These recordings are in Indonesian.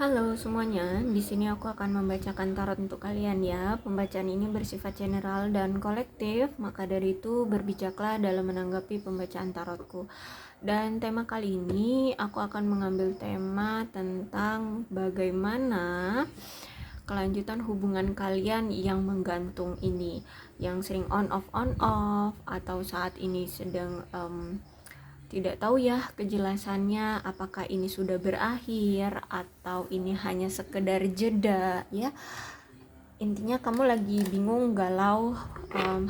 Halo semuanya, di sini aku akan membacakan tarot untuk kalian ya. Pembacaan ini bersifat general dan kolektif, maka dari itu berbijaklah dalam menanggapi pembacaan tarotku. Dan tema kali ini aku akan mengambil tema tentang bagaimana kelanjutan hubungan kalian yang menggantung ini, yang sering on off atau saat ini sedang tidak tahu ya kejelasannya apakah ini sudah berakhir atau ini hanya sekedar jeda ya. Intinya kamu lagi bingung, galau,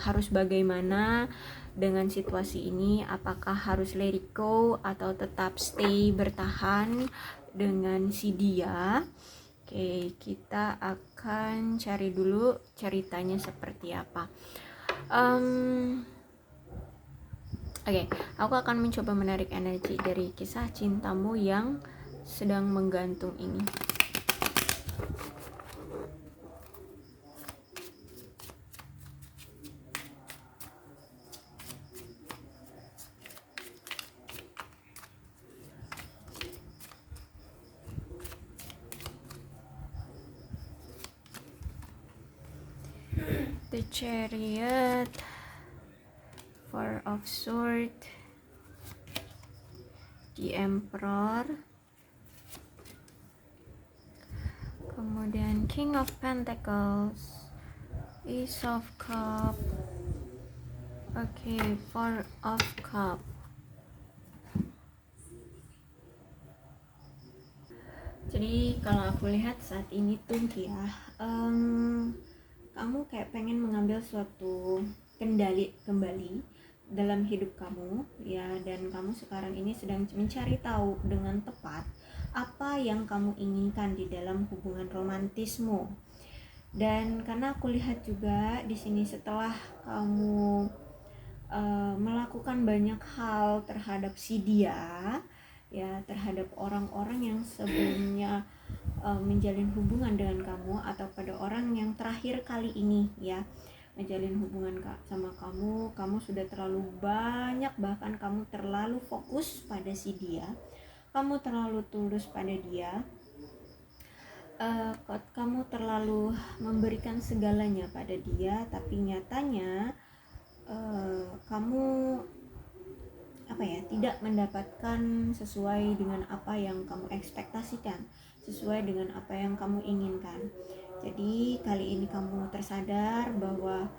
harus bagaimana dengan situasi ini, apakah harus let it go atau tetap stay bertahan dengan si dia. Oke, kita akan cari dulu ceritanya seperti apa. Oke, aku akan mencoba menarik energi dari kisah cintamu yang sedang menggantung ini. The Chariot, Four of Swords, The Emperor, kemudian King of Pentacles, Ace of Cup, Four of Cup. Jadi kalau aku lihat saat ini tuh ya, kamu kayak pengen mengambil suatu kendali kembali dalam hidup kamu ya, dan kamu sekarang ini sedang mencari tahu dengan tepat apa yang kamu inginkan di dalam hubungan romantismu. Dan karena aku lihat juga di sini setelah kamu melakukan banyak hal terhadap si dia ya, terhadap orang-orang yang sebelumnya menjalin hubungan dengan kamu, atau pada orang yang terakhir kali ini ya menjalin hubungan sama kamu sudah terlalu banyak, bahkan kamu terlalu fokus pada si dia, kamu terlalu tulus pada dia, kamu terlalu memberikan segalanya pada dia, tapi nyatanya kamu tidak mendapatkan sesuai dengan apa yang kamu ekspektasikan, sesuai dengan apa yang kamu inginkan. Jadi kali ini kamu tersadar bahwa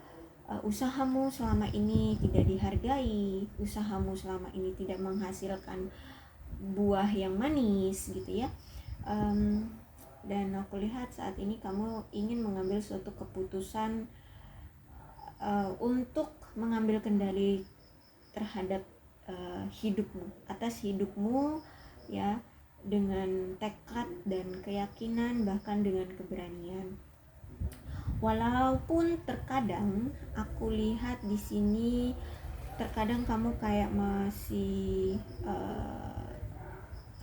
usahamu selama ini tidak dihargai, usahamu selama ini tidak menghasilkan buah yang manis gitu ya. Dan aku lihat saat ini kamu ingin mengambil suatu keputusan untuk mengambil kendali terhadap hidupmu, atas hidupmu ya, dengan tekad dan keyakinan, bahkan dengan keberanian. Walaupun terkadang aku lihat di sini terkadang kamu kayak masih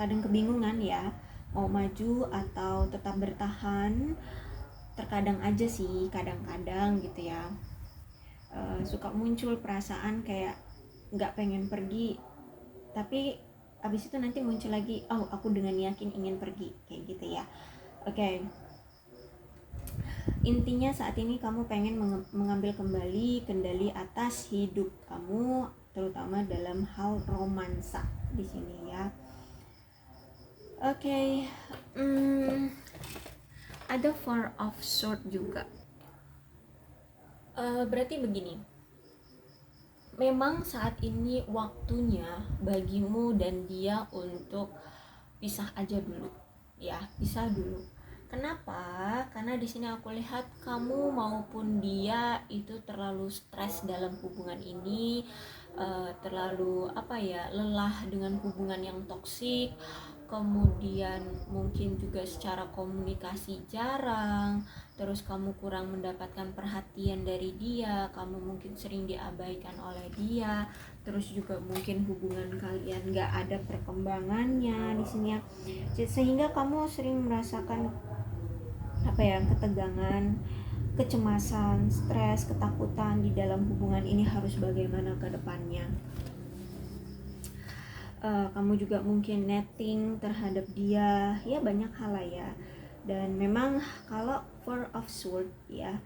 kadang kebingungan ya, mau maju atau tetap bertahan. Terkadang aja sih, kadang-kadang gitu ya, suka muncul perasaan kayak nggak pengen pergi, tapi abis itu nanti muncul lagi, oh aku dengan yakin ingin pergi, kayak gitu ya. Oke. Intinya saat ini kamu pengen mengambil kembali kendali atas hidup kamu, terutama dalam hal romansa di sini ya. Oke. Ada Four of Swords juga. Berarti begini, memang saat ini waktunya bagimu dan dia untuk pisah aja dulu ya, pisah dulu. Kenapa? Karena di sini aku lihat kamu maupun dia itu terlalu stres dalam hubungan ini, terlalu lelah dengan hubungan yang toksik, kemudian mungkin juga secara komunikasi jarang, terus kamu kurang mendapatkan perhatian dari dia, kamu mungkin sering diabaikan oleh dia, terus juga mungkin hubungan kalian gak ada perkembangannya di sini ya, sehingga kamu sering merasakan ketegangan, kecemasan, stres, ketakutan di dalam hubungan ini harus bagaimana ke depannya. kamu juga mungkin netting terhadap dia, ya banyak hal lah ya. Dan memang kalau Four of Swords ya,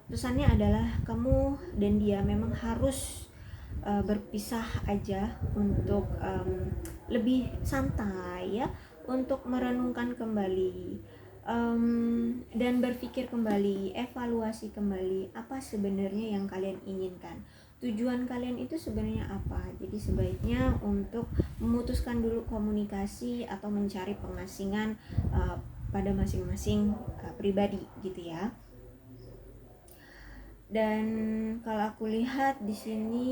pesannya adalah kamu dan dia memang harus berpisah aja untuk lebih santai ya, untuk merenungkan kembali, dan berpikir kembali, evaluasi kembali apa sebenarnya yang kalian inginkan, tujuan kalian itu sebenarnya apa. Jadi sebaiknya untuk memutuskan dulu komunikasi atau mencari pengasingan pada masing-masing pribadi gitu ya. Dan kalau aku lihat di sini,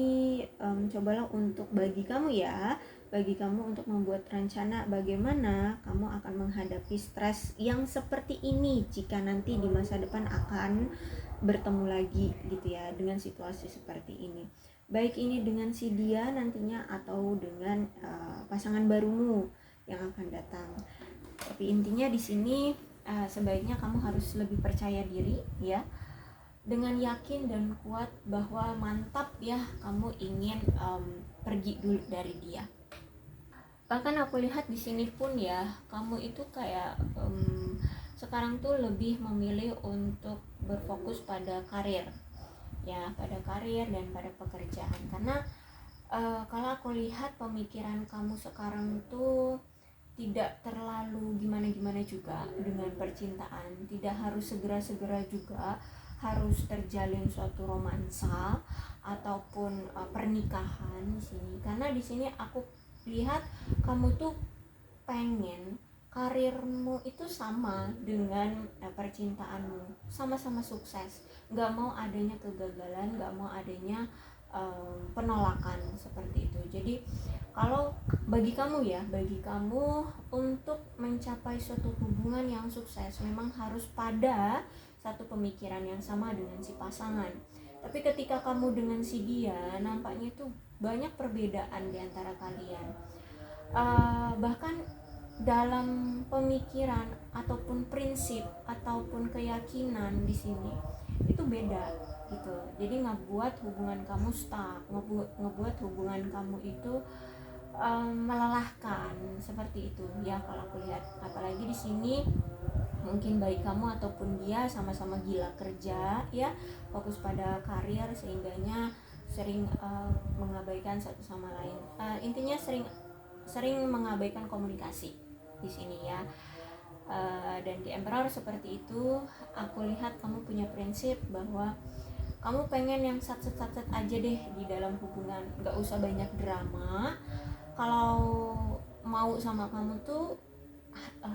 cobalah untuk bagi kamu untuk membuat rencana bagaimana kamu akan menghadapi stres yang seperti ini jika nanti di masa depan akan bertemu lagi gitu ya dengan situasi seperti ini. Baik ini dengan si dia nantinya atau dengan pasangan barumu yang akan datang. Tapi intinya di sini sebaiknya kamu harus lebih percaya diri ya, dengan yakin dan kuat bahwa mantap ya kamu ingin pergi dulu dari dia. Bahkan aku lihat di sini pun ya, kamu itu kayak sekarang tuh lebih memilih untuk berfokus pada karir ya, pada karir dan pada pekerjaan. Karena kalau aku lihat pemikiran kamu sekarang tuh tidak terlalu gimana-gimana juga dengan percintaan, tidak harus segera-segera juga harus terjalin suatu romansa ataupun pernikahan di sini. Karena di sini aku lihat kamu tuh pengen karirmu itu sama dengan percintaanmu, sama-sama sukses, nggak mau adanya kegagalan, nggak mau adanya penolakan seperti itu. Jadi kalau bagi kamu untuk mencapai suatu hubungan yang sukses memang harus pada satu pemikiran yang sama dengan si pasangan. Tapi ketika kamu dengan si dia, nampaknya itu banyak perbedaan di antara kalian. Bahkan dalam pemikiran ataupun prinsip ataupun keyakinan di sini itu beda gitu. Jadi ngebuat hubungan kamu stuck, ngebuat hubungan kamu itu melelahkan seperti itu ya kalau aku lihat. Apalagi di sini mungkin baik kamu ataupun dia sama-sama gila kerja ya, fokus pada karir sehingganya sering mengabaikan satu sama lain. Intinya sering mengabaikan komunikasi di sini ya. Dan di Emperor seperti itu, aku lihat kamu punya prinsip bahwa kamu pengen yang sat-sat aja deh di dalam hubungan, nggak usah banyak drama. Kalau mau sama kamu tuh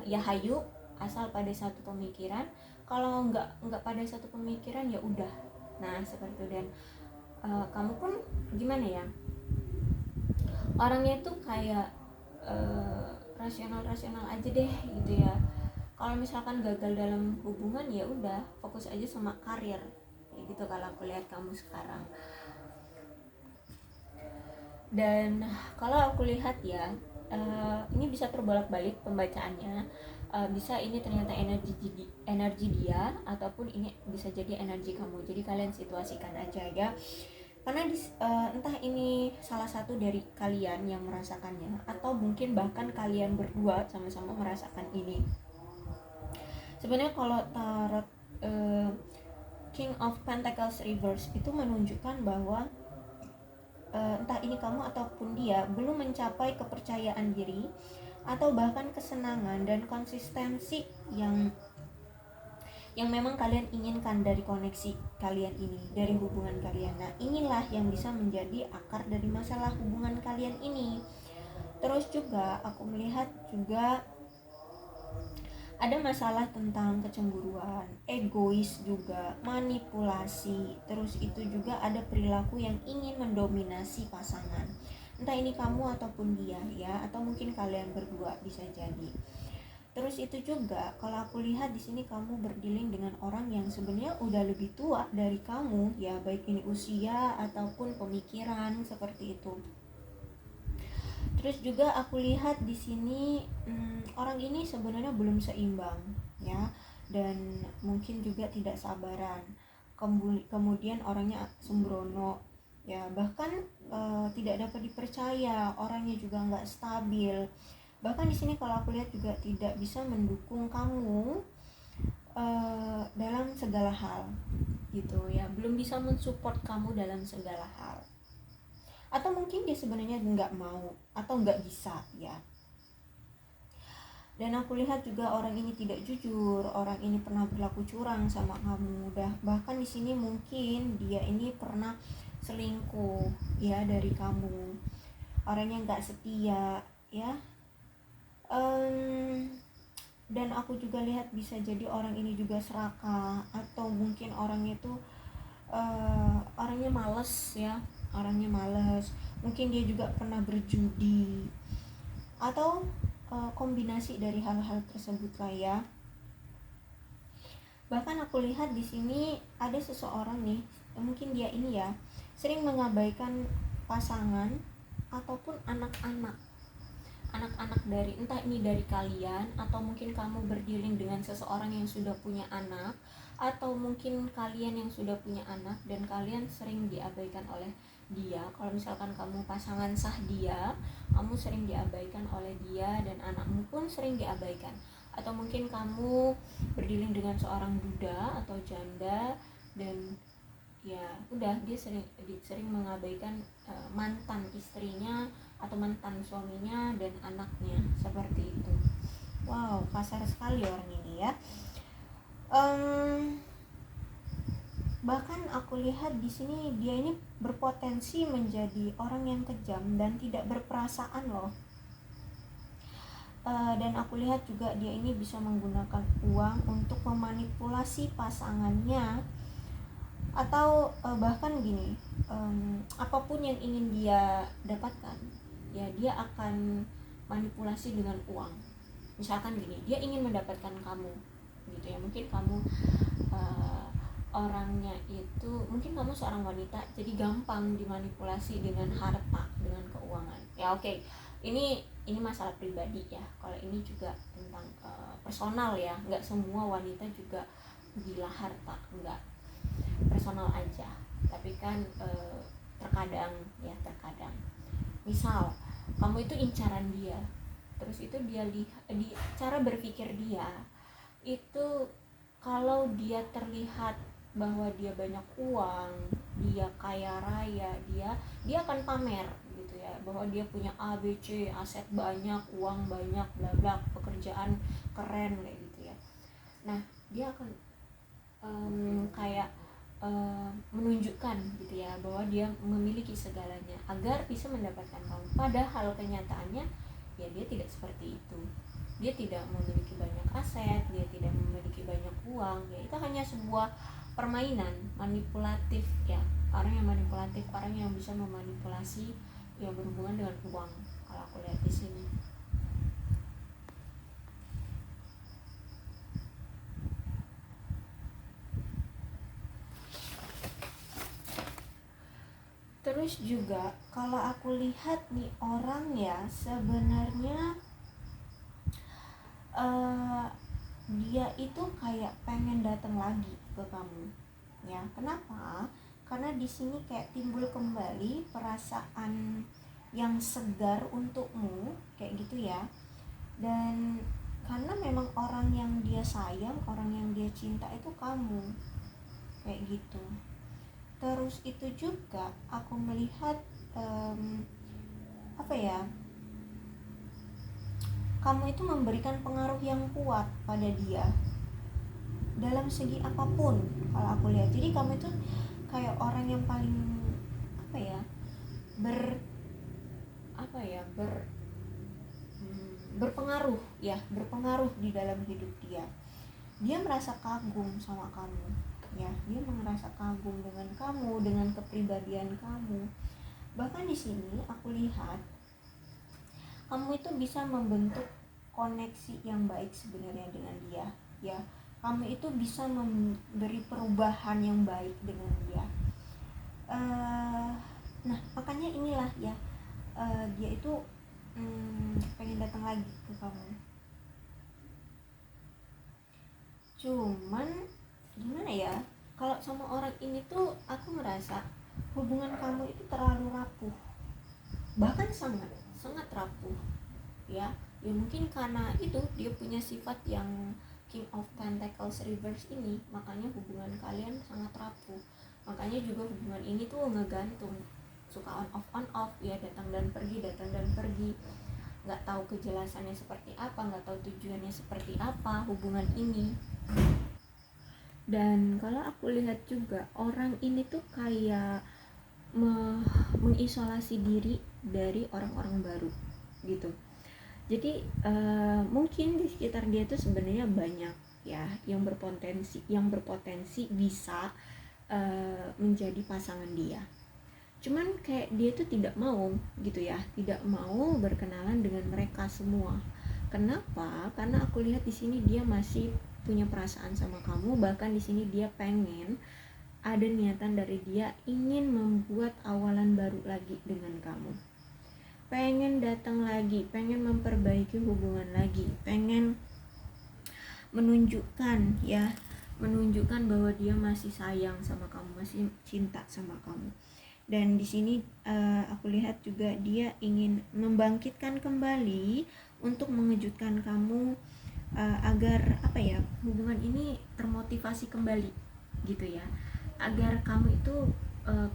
ya hayu, asal pada satu pemikiran. Kalau nggak pada satu pemikiran ya udah. Nah seperti itu. Dan kamu pun gimana ya, orangnya tuh kayak rasional aja deh gitu ya. Kalau misalkan gagal dalam hubungan ya udah fokus aja sama karir gitu kalau aku lihat kamu sekarang. Dan kalau aku lihat ya, ini bisa terbolak-balik pembacaannya. Bisa ini ternyata energi dia ataupun ini bisa jadi energi kamu. Jadi kalian situasikan aja ya. Karena entah ini salah satu dari kalian yang merasakannya atau mungkin bahkan kalian berdua sama-sama merasakan ini. Sebenarnya kalau tarot King of Pentacles Reverse itu menunjukkan bahwa entah ini kamu ataupun dia belum mencapai kepercayaan diri atau bahkan kesenangan dan konsistensi yang memang kalian inginkan dari koneksi kalian ini, dari hubungan kalian. Nah inilah yang bisa menjadi akar dari masalah hubungan kalian ini. Terus juga aku melihat juga ada masalah tentang kecemburuan, egois juga, manipulasi. Terus itu juga ada perilaku yang ingin mendominasi pasangan. Entah ini kamu ataupun dia ya, atau mungkin kalian berdua bisa jadi. Terus itu juga kalau aku lihat di sini kamu berdealing dengan orang yang sebenarnya udah lebih tua dari kamu ya, baik ini usia ataupun pemikiran seperti itu. Terus juga aku lihat di sini orang ini sebenarnya belum seimbang ya, dan mungkin juga tidak sabaran. Kemudian orangnya sembrono ya, bahkan tidak dapat dipercaya, orangnya juga nggak stabil. Bahkan di sini kalau aku lihat juga tidak bisa mendukung kamu dalam segala hal gitu ya, belum bisa mensupport kamu dalam segala hal, atau mungkin dia sebenarnya nggak mau atau nggak bisa ya. Dan aku lihat juga orang ini tidak jujur, orang ini pernah berlaku curang sama kamu. Bahkan di sini mungkin dia ini pernah selingkuh ya dari kamu. Orangnya nggak setia ya. Dan aku juga lihat bisa jadi orang ini juga serakah, atau mungkin orangnya itu orangnya males ya, orangnya males. Mungkin dia juga pernah berjudi, atau kombinasi dari hal-hal tersebut lah ya. Bahkan aku lihat di sini ada seseorang nih, mungkin dia ini ya sering mengabaikan pasangan ataupun anak-anak dari, entah ini dari kalian, atau mungkin kamu berdealing dengan seseorang yang sudah punya anak, atau mungkin kalian yang sudah punya anak dan kalian sering diabaikan oleh dia. Kalau misalkan kamu pasangan sah dia, kamu sering diabaikan oleh dia dan anakmu pun sering diabaikan. Atau mungkin kamu berdealing dengan seorang duda atau janda dan ya udah, dia sering mengabaikan mantan istrinya atau mantan suaminya dan anaknya, seperti itu. Wow, kasar sekali orang ini ya. Bahkan aku lihat di sini dia ini berpotensi menjadi orang yang kejam dan tidak berperasaan loh. Dan aku lihat juga dia ini bisa menggunakan uang untuk memanipulasi pasangannya, atau bahkan gini, apapun yang ingin dia dapatkan ya dia akan manipulasi dengan uang. Misalkan gini, dia ingin mendapatkan kamu gitu ya, mungkin kamu orangnya itu, mungkin kamu seorang wanita jadi gampang dimanipulasi dengan harta, dengan keuangan ya. Oke, ini masalah pribadi ya, kalau ini juga tentang personal ya, nggak semua wanita juga gila harta, enggak, personal aja. Tapi kan terkadang misal kamu itu incaran dia, terus itu dia lihat di cara berpikir dia itu, kalau dia terlihat bahwa dia banyak uang, dia kaya raya, dia akan pamer gitu ya, bahwa dia punya A B C, aset banyak, uang banyak, bla bla, pekerjaan keren kayak gitu ya. Nah, dia akan kayak menunjukkan gitu ya bahwa dia memiliki segalanya agar bisa mendapatkan kamu. Padahal kenyataannya ya dia tidak seperti itu. Dia tidak memiliki banyak aset, dia tidak memiliki banyak uang. Ya itu hanya sebuah permainan manipulatif ya. Orang yang manipulatif, orang yang bisa memanipulasi yang berhubungan dengan uang. Kalau aku lihat di sini. Terus juga kalau aku lihat nih orang ya, sebenarnya dia itu kayak pengen datang lagi ke kamu ya. Kenapa? Karena di sini kayak timbul kembali perasaan yang segar untukmu kayak gitu ya. Dan karena memang orang yang dia sayang, orang yang dia cinta itu kamu kayak gitu. Terus itu juga aku melihat apa ya, kamu itu memberikan pengaruh yang kuat pada dia dalam segi apapun kalau aku lihat. Jadi kamu itu kayak orang yang paling apa ya, berpengaruh ya, berpengaruh di dalam hidup dia. Dia merasa kagum sama kamu ya, dia merasa kagum dengan kamu, dengan kepribadian kamu. Bahkan di sini aku lihat kamu itu bisa membentuk koneksi yang baik sebenarnya dengan dia ya. Kamu itu bisa memberi perubahan yang baik dengan dia. Nah makanya inilah ya, dia itu pengen datang lagi ke kamu. Cuman gimana ya, kalau sama orang ini tuh aku ngerasa hubungan kamu itu terlalu rapuh, bahkan sangat sangat rapuh, ya mungkin karena itu dia punya sifat yang King of Pentacles reverse ini, makanya hubungan kalian sangat rapuh. Makanya juga hubungan ini tuh ngegantung, suka on off ya, datang dan pergi, nggak tahu kejelasannya seperti apa, nggak tahu tujuannya seperti apa hubungan ini. Dan kalau aku lihat juga orang ini tuh kayak mengisolasi diri dari orang-orang baru gitu. Jadi mungkin di sekitar dia tuh sebenarnya banyak ya yang berpotensi bisa menjadi pasangan dia. Cuman kayak dia tuh tidak mau gitu ya, tidak mau berkenalan dengan mereka semua. Kenapa? Karena aku lihat di sini dia masih punya perasaan sama kamu, bahkan di sini dia pengen, ada niatan dari dia ingin membuat awalan baru lagi dengan kamu. Pengen datang lagi, pengen memperbaiki hubungan lagi, pengen menunjukkan bahwa dia masih sayang sama kamu, masih cinta sama kamu. Dan di sini aku lihat juga dia ingin membangkitkan kembali untuk mengejutkan kamu, agar hubungan ini termotivasi kembali gitu ya, agar kamu itu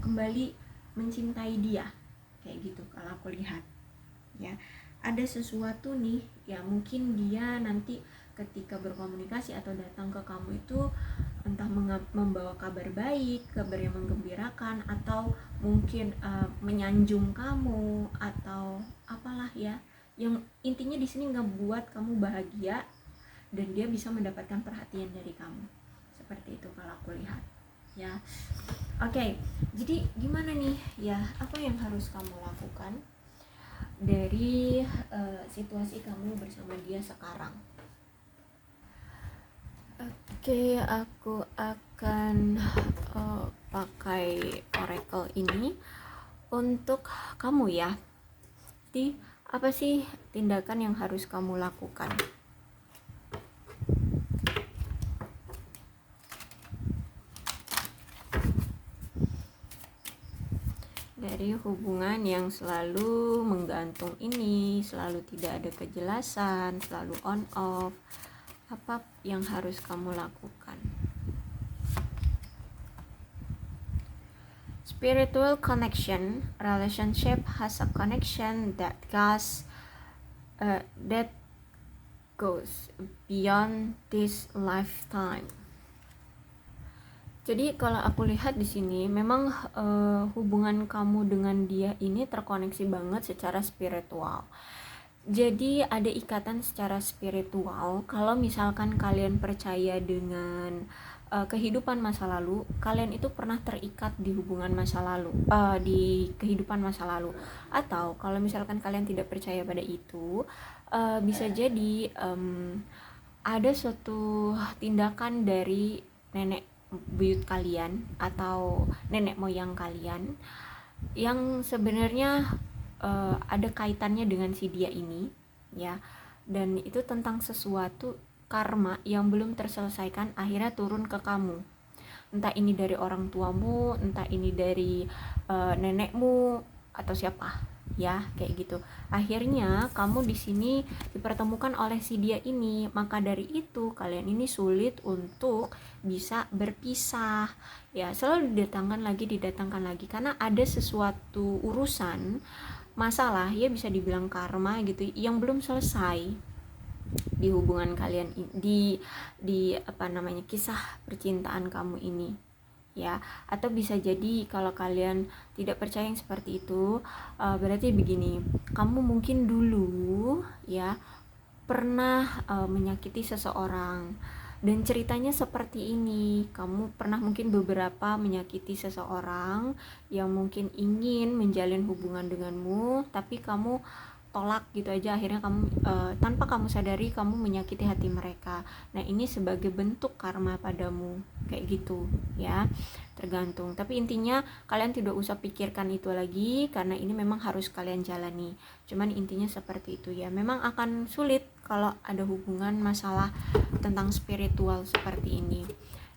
kembali mencintai dia, kayak gitu kalau aku lihat ya. Ada sesuatu nih ya, mungkin dia nanti ketika berkomunikasi atau datang ke kamu itu entah membawa kabar baik, kabar yang menggembirakan, atau mungkin menyanjung kamu atau apalah ya, yang intinya di sini ngebuat kamu bahagia dan dia bisa mendapatkan perhatian dari kamu, seperti itu kalau aku lihat ya. Oke, jadi gimana nih ya, apa yang harus kamu lakukan dari situasi kamu bersama dia sekarang? Oke, aku akan pakai oracle ini untuk kamu ya. Jadi apa sih tindakan yang harus kamu lakukan dari hubungan yang selalu menggantung ini, selalu tidak ada kejelasan, selalu on off? Apa yang harus kamu lakukan? Spiritual connection, relationship has a connection that goes beyond this lifetime. Jadi kalau aku lihat di sini memang hubungan kamu dengan dia ini terkoneksi banget secara spiritual. Jadi ada ikatan secara spiritual. Kalau misalkan kalian percaya dengan kehidupan masa lalu, kalian itu pernah terikat di hubungan masa lalu, di kehidupan masa lalu. Atau kalau misalkan kalian tidak percaya pada itu, bisa jadi ada suatu tindakan dari nenek buyut kalian atau nenek moyang kalian yang sebenarnya ada kaitannya dengan si dia ini ya, dan itu tentang sesuatu karma yang belum terselesaikan akhirnya turun ke kamu, entah ini dari orang tuamu, entah ini dari nenekmu atau siapa ya, kayak gitu. Akhirnya kamu di sini dipertemukan oleh si dia ini, maka dari itu kalian ini sulit untuk bisa berpisah ya, selalu didatangkan lagi karena ada sesuatu urusan masalah ya, bisa dibilang karma gitu yang belum selesai di hubungan kalian, di kisah percintaan kamu ini ya. Atau bisa jadi kalau kalian tidak percaya yang seperti itu, berarti begini, kamu mungkin dulu ya pernah menyakiti seseorang dan ceritanya seperti ini. Kamu pernah mungkin beberapa menyakiti seseorang yang mungkin ingin menjalin hubungan denganmu, tapi kamu tolak gitu aja, akhirnya kamu tanpa kamu sadari kamu menyakiti hati mereka. Nah ini sebagai bentuk karma padamu, kayak gitu ya, tergantung. Tapi intinya kalian tidak usah pikirkan itu lagi karena ini memang harus kalian jalani. Cuman intinya seperti itu ya, memang akan sulit kalau ada hubungan masalah tentang spiritual seperti ini.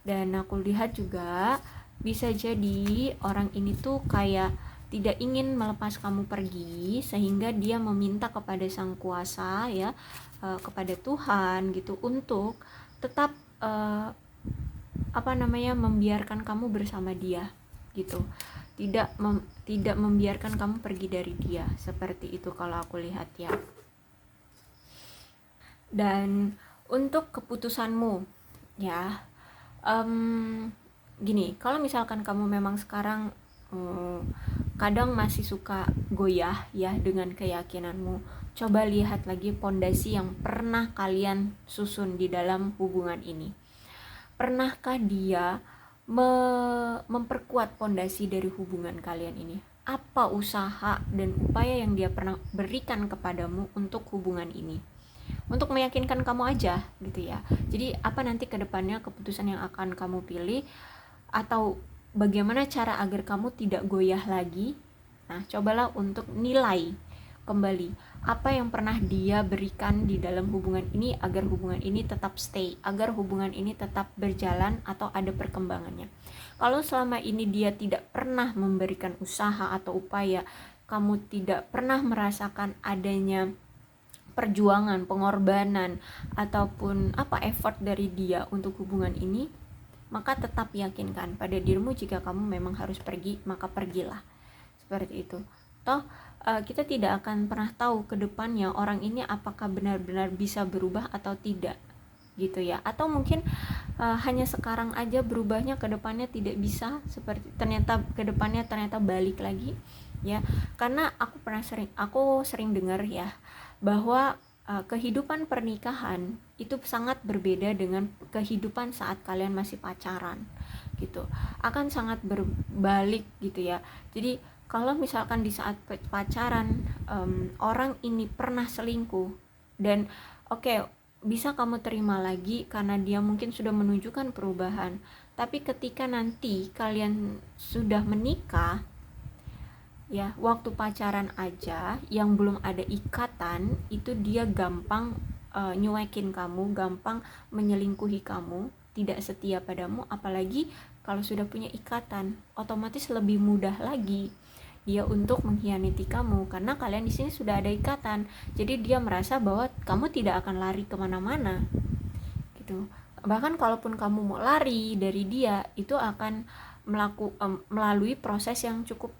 Dan aku lihat juga Bisa jadi orang ini tuh kayak tidak ingin melepas kamu pergi, sehingga dia meminta kepada sang kuasa ya, kepada Tuhan gitu, untuk tetap membiarkan kamu bersama dia gitu, tidak membiarkan kamu pergi dari dia, seperti itu kalau aku lihat ya. Dan untuk keputusanmu ya, gini, kalau misalkan kamu memang sekarang kadang masih suka goyah ya dengan keyakinanmu, coba lihat lagi pondasi yang pernah kalian susun di dalam hubungan ini. Pernahkah dia memperkuat pondasi dari hubungan kalian ini? Apa usaha dan upaya yang dia pernah berikan kepadamu untuk hubungan ini? Untuk meyakinkan kamu aja gitu ya. Jadi apa nanti kedepannya keputusan yang akan kamu pilih, atau bagaimana cara agar kamu tidak goyah lagi. Nah, cobalah untuk nilai kembali apa yang pernah dia berikan di dalam hubungan ini agar hubungan ini tetap stay, agar hubungan ini tetap berjalan atau ada perkembangannya. Kalau selama ini dia tidak pernah memberikan usaha atau upaya, kamu tidak pernah merasakan adanya perjuangan, pengorbanan ataupun effort dari dia untuk hubungan ini, maka tetap yakinkan pada dirimu, jika kamu memang harus pergi, maka pergilah. Seperti itu. Toh kita tidak akan pernah tahu ke depannya orang ini apakah benar-benar bisa berubah atau tidak gitu ya, atau mungkin hanya sekarang aja berubahnya, ke depannya tidak bisa, seperti ternyata ke depannya ternyata balik lagi ya. Karena aku sering dengar ya bahwa kehidupan pernikahan itu sangat berbeda dengan kehidupan saat kalian masih pacaran gitu, akan sangat berbalik gitu ya. Jadi kalau misalkan di saat pacaran orang ini pernah selingkuh, dan bisa kamu terima lagi karena dia mungkin sudah menunjukkan perubahan. Tapi ketika nanti kalian sudah menikah ya, waktu pacaran aja yang belum ada ikatan, itu dia gampang nyuekin kamu, gampang menyelingkuhi kamu, tidak setia padamu. Apalagi kalau sudah punya ikatan, otomatis lebih mudah lagi dia untuk mengkhianati kamu, karena kalian di sini sudah ada ikatan. Jadi dia merasa bahwa kamu tidak akan lari kemana-mana gitu. Bahkan kalaupun kamu mau lari dari dia, itu akan melalui proses yang cukup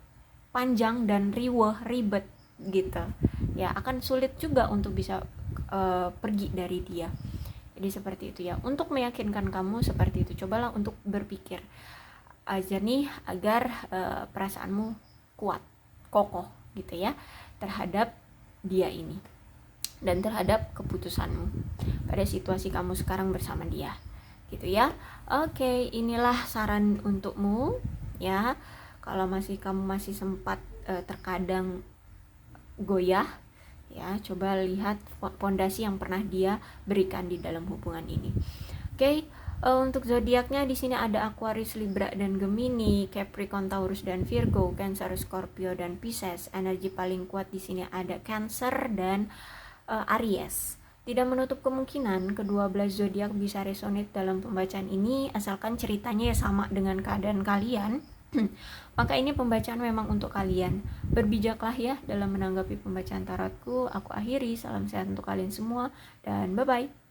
panjang dan ribet gitu ya, akan sulit juga untuk bisa pergi dari dia. Jadi seperti itu ya. Untuk meyakinkan kamu seperti itu, cobalah untuk berpikir jernih agar perasaanmu kuat, kokoh gitu ya terhadap dia ini dan terhadap keputusanmu pada situasi kamu sekarang bersama dia gitu ya. Oke, inilah saran untukmu ya. Kalau kamu masih sempat terkadang goyah ya, coba lihat pondasi yang pernah dia berikan di dalam hubungan ini. Oke. Untuk zodiaknya di sini ada Aquarius, Libra dan Gemini, Capricorn, Taurus dan Virgo, Cancer, Scorpio dan Pisces. Energi paling kuat di sini ada Cancer dan Aries. Tidak menutup kemungkinan kedua belas zodiak bisa resonate dalam pembacaan ini, asalkan ceritanya ya sama dengan keadaan kalian. Maka ini pembacaan memang untuk kalian. Berbijaklah ya dalam menanggapi pembacaan tarotku. Aku akhiri, salam sehat untuk kalian semua dan bye bye.